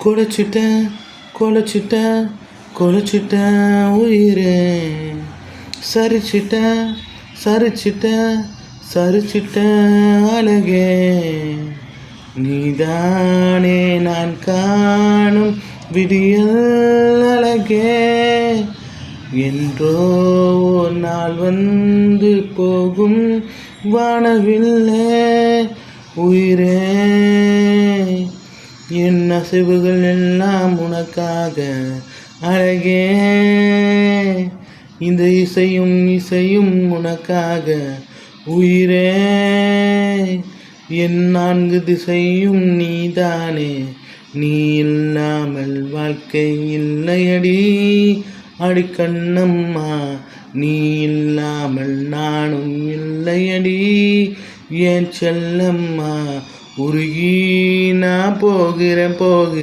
கொலைச்சிட்ட கொலைச்சிட்ட கொலைச்சிட்ட உயிரே, சரிச்சிட்ட சரிச்சிட்ட சரிச்சிட்ட அழகே, நீதானே நான் காணும் விடியல் அழகே, என்றோ ஒரு நாள் வந்து போகும் வானவில்லே உயிரே, என் அசைவுகள் எல்லாம் உனக்காக அழகே, இந்த இசையும் உனக்காக உயிரே, என் 4 திசையும் நீதானே, நீ இல்லாமல் வாழ்க்கை இல்லையடி அடிக்கண்ணம்மா, நீ இல்லாமல் நானும் இல்லையடி என் செல்லம்மா, உருகி நான் போகிறேன்